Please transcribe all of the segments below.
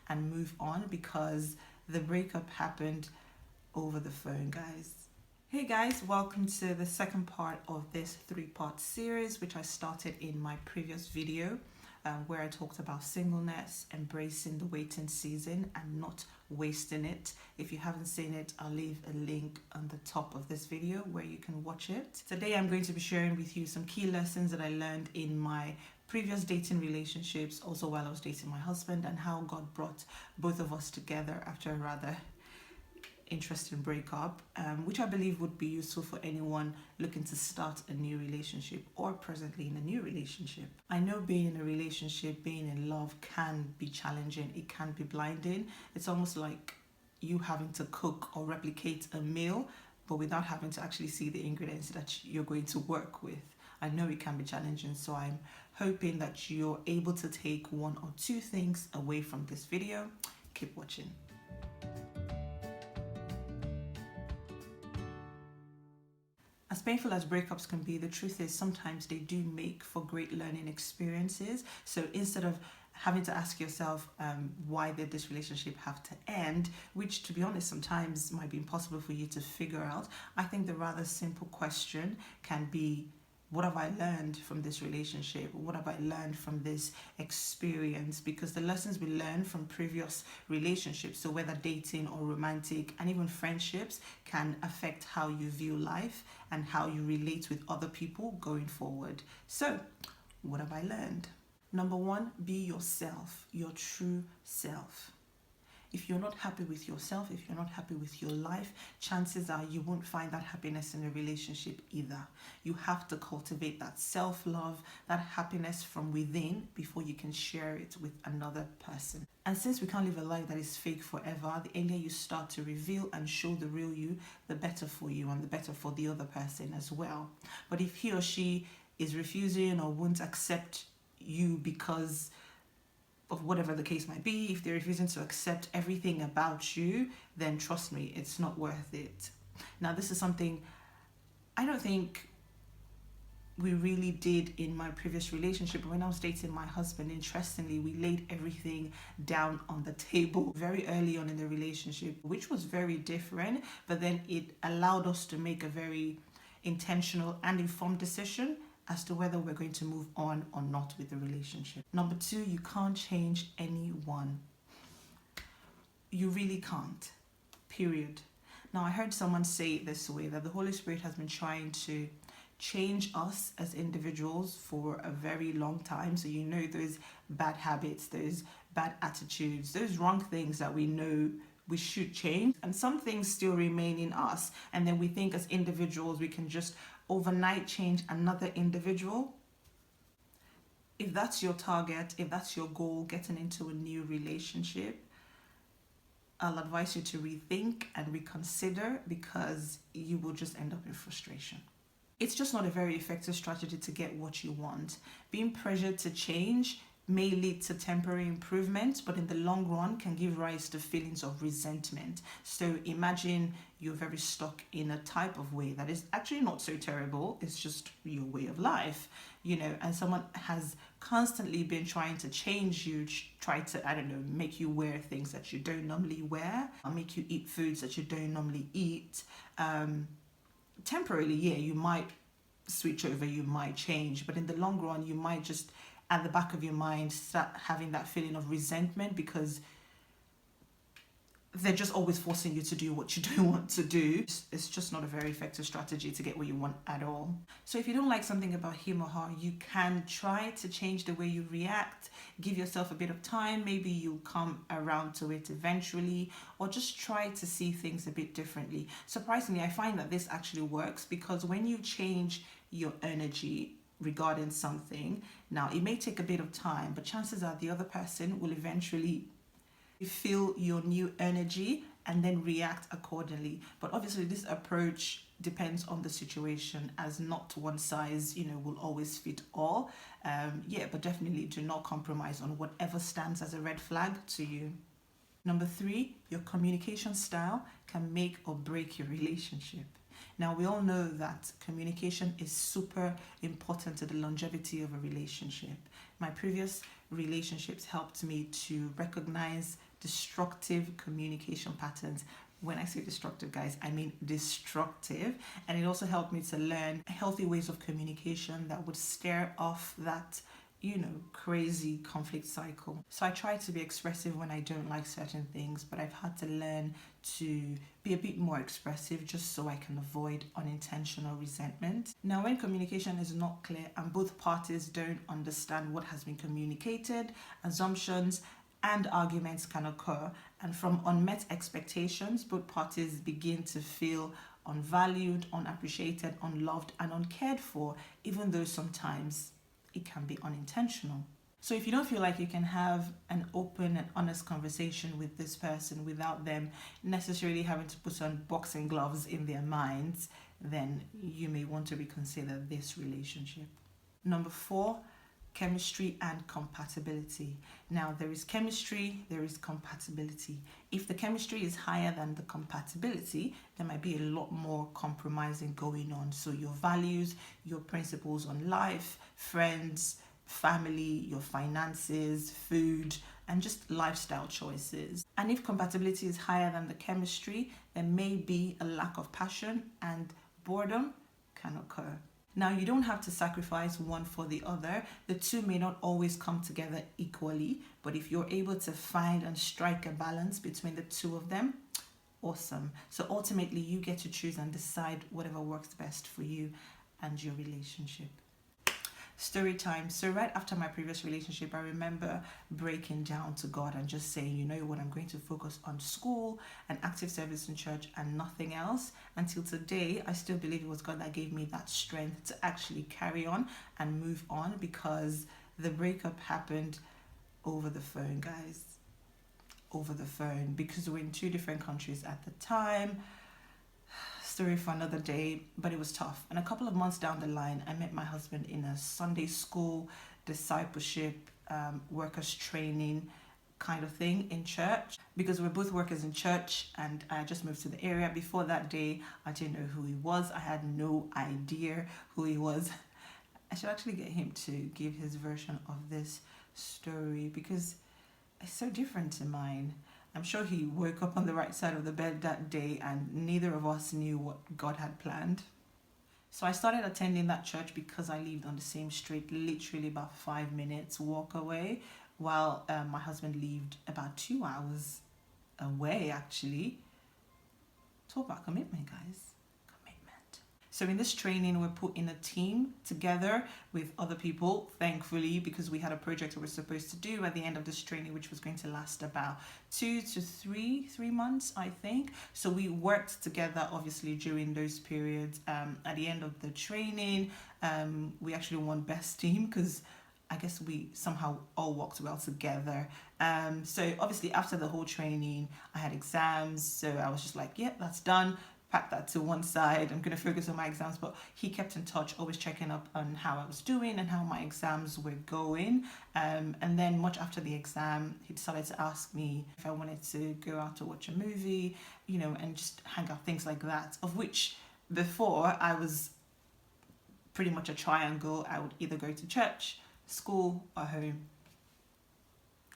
and move on, because the breakup happened over the phone, guys. Hey guys, welcome to the second part of this 3-part series, which I started in my previous video, where I talked about singleness, embracing the waiting season and not wasting it. If you haven't seen it, I'll leave a link on the top of this video where you can watch it. Today I'm going to be sharing with you some key lessons that I learned in my previous dating relationships, also while I was dating my husband, and how God brought both of us together after a rather interesting breakup, which I believe would be useful for anyone looking to start a new relationship or presently in a new relationship. I know being in a relationship, being in love can be challenging. It can be blinding. It's almost like you having to cook or replicate a meal, but without having to actually see the ingredients that you're going to work with. I know it can be challenging, so I'm hoping that you're able to take one or two things away from this video. Keep watching. As painful as breakups can be, the truth is sometimes they do make for great learning experiences. So instead of having to ask yourself, why did this relationship have to end, which to be honest sometimes might be impossible for you to figure out, I think the rather simple question can be, what have I learned from this relationship? What have I learned from this experience? Because the lessons we learn from previous relationships, so whether dating or romantic and even friendships, can affect how you view life and how you relate with other people going forward. So, what have I learned? Number one, be yourself, your true self. If you're not happy with yourself, if you're not happy with your life, chances are you won't find that happiness in a relationship either. You have to cultivate that self-love, that happiness from within before you can share it with another person. And since we can't live a life that is fake forever, the earlier you start to reveal and show the real you, the better for you and the better for the other person as well. But if he or she is refusing or won't accept you because of whatever the case might be, if they're refusing to accept everything about you, then trust me, it's not worth it. Now, this is something I don't think we really did in my previous relationship. When I was dating my husband, interestingly, we laid everything down on the table very early on in the relationship, which was very different, but then it allowed us to make a very intentional and informed decision as to whether we're going to move on or not with the relationship. Number two, you can't change anyone. You really can't, period. Now, I heard someone say it this way, that the Holy Spirit has been trying to change us as individuals for a very long time. So you know those bad habits, those bad attitudes, those wrong things that we know we should change, and some things still remain in us, and then we think as individuals we can just overnight change another individual. If that's your target, if that's your goal, getting into a new relationship, I'll advise you to rethink and reconsider, because you will just end up in frustration. It's just not a very effective strategy to get what you want. Being pressured to change may lead to temporary improvement, but in the long run can give rise to feelings of resentment. So imagine you're very stuck in a type of way that is actually not so terrible, it's just your way of life, and someone has constantly been trying to change you, try to, make you wear things that you don't normally wear, or make you eat foods that you don't normally eat. Temporarily, yeah, you might switch over, you might change, but in the long run, you might just at the back of your mind start having that feeling of resentment, because they're just always forcing you to do what you don't want to do. It's just not a very effective strategy to get what you want at all. So if you don't like something about him or her, you can try to change the way you react. Give yourself a bit of time. Maybe you'll come around to it eventually, or just try to see things a bit differently. Surprisingly, I find that this actually works, because when you change your energy regarding something, now it may take a bit of time, but chances are the other person will eventually feel your new energy and then react accordingly. But obviously this approach depends on the situation, as not one size will always fit all. But definitely do not compromise on whatever stands as a red flag to you. Number three, your communication style can make or break your relationship. Now, we all know that communication is super important to the longevity of a relationship. My previous relationships helped me to recognize destructive communication patterns. When I say destructive, guys, I mean destructive. And it also helped me to learn healthy ways of communication that would stare off that, crazy conflict cycle. So I try to be expressive when I don't like certain things, but I've had to learn to be a bit more expressive just so I can avoid unintentional resentment. Now, when communication is not clear and both parties don't understand what has been communicated, assumptions and arguments can occur, and from unmet expectations, both parties begin to feel unvalued, unappreciated, unloved, and uncared for, even though sometimes it can be unintentional. So if you don't feel like you can have an open and honest conversation with this person without them necessarily having to put on boxing gloves in their minds, then you may want to reconsider this relationship. Number 4, chemistry and compatibility. Now, there is chemistry, there is compatibility. If the chemistry is higher than the compatibility, there might be a lot more compromising going on. So your values, your principles on life, friends, family, your finances, food, and just lifestyle choices. And if compatibility is higher than the chemistry, there may be a lack of passion and boredom can occur. Now, you don't have to sacrifice one for the other. The two may not always come together equally, but if you're able to find and strike a balance between the two of them, awesome. So ultimately, you get to choose and decide whatever works best for you and your relationship. Story time. So right after my previous relationship, I remember breaking down to God and just saying, you know what, I'm going to focus on school and active service in church and nothing else. Until today, I still believe it was God that gave me that strength to actually carry on and move on, because the breakup happened over the phone, guys. Over the phone, because we were in 2 different countries at the time. Story for another day, but it was tough. And a couple of months down the line, I met my husband in a Sunday school discipleship, workers training kind of thing in church, because we're both workers in church and I just moved to the area. Before that day, I didn't know who he was. I had no idea who he was. I should actually get him to give his version of this story because it's so different to mine. I'm sure he woke up on the right side of the bed that day and neither of us knew what God had planned. So I started attending that church because I lived on the same street, literally about 5 minutes walk away, while my husband lived about 2 hours away, actually. Talk about commitment, guys. So in this training, we're put in a team together with other people, thankfully, because we had a project we were supposed to do at the end of this training, which was going to last about 2 to 3 months, I think. So we worked together, obviously, during those periods. At the end of the training, we actually won best team because I guess we somehow all worked well together. So obviously after the whole training, I had exams. So I was just like, yeah, that's done. Pack that to one side. I'm going to focus on my exams. But he kept in touch, always checking up on how I was doing and how my exams were going. And then much after the exam, he decided to ask me if I wanted to go out to watch a movie, and just hang out, things like that. Of which before I was pretty much a triangle. I would either go to church, school, or home.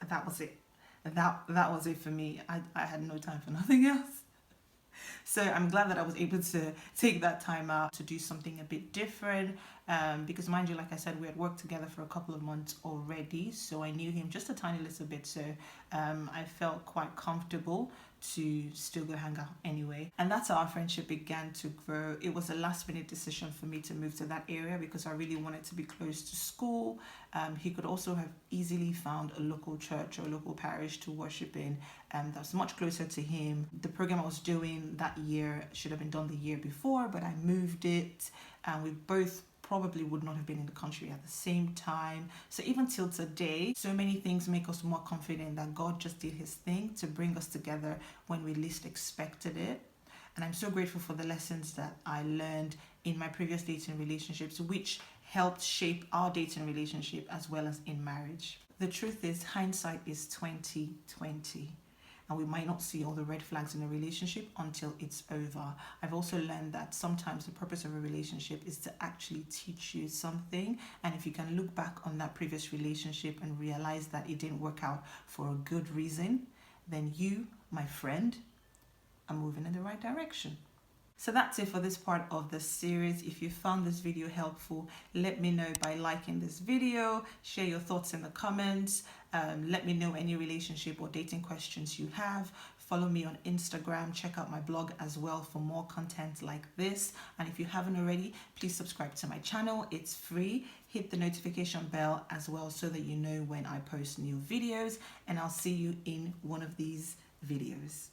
That was it. That was it for me. I had no time for nothing else. So I'm glad that I was able to take that time out to do something a bit different, because mind you, like I said, we had worked together for a couple of months already, so I knew him just a tiny little bit, so I felt quite comfortable to still go hang out anyway. And that's how our friendship began to grow. It was a last minute decision for me to move to that area because I really wanted to be close to school. He could also have easily found a local church or a local parish to worship in that was much closer to him. The program I was doing that year should have been done the year before, but I moved it, and we both probably would not have been in the country at the same time. So even till today, so many things make us more confident that God just did his thing to bring us together when we least expected it. And I'm so grateful for the lessons that I learned in my previous dating relationships, which helped shape our dating relationship as well as in marriage. The truth is, hindsight is 20/20. And we might not see all the red flags in a relationship until it's over. I've also learned that sometimes the purpose of a relationship is to actually teach you something. And if you can look back on that previous relationship and realize that it didn't work out for a good reason, then you, my friend, are moving in the right direction. So that's it for this part of the series. If you found this video helpful, let me know by liking this video, share your thoughts in the comments, let me know any relationship or dating questions you have. Follow me on Instagram, check out my blog as well for more content like this. And if you haven't already, please subscribe to my channel. It's free. Hit the notification bell as well so that you know when I post new videos, and I'll see you in one of these videos.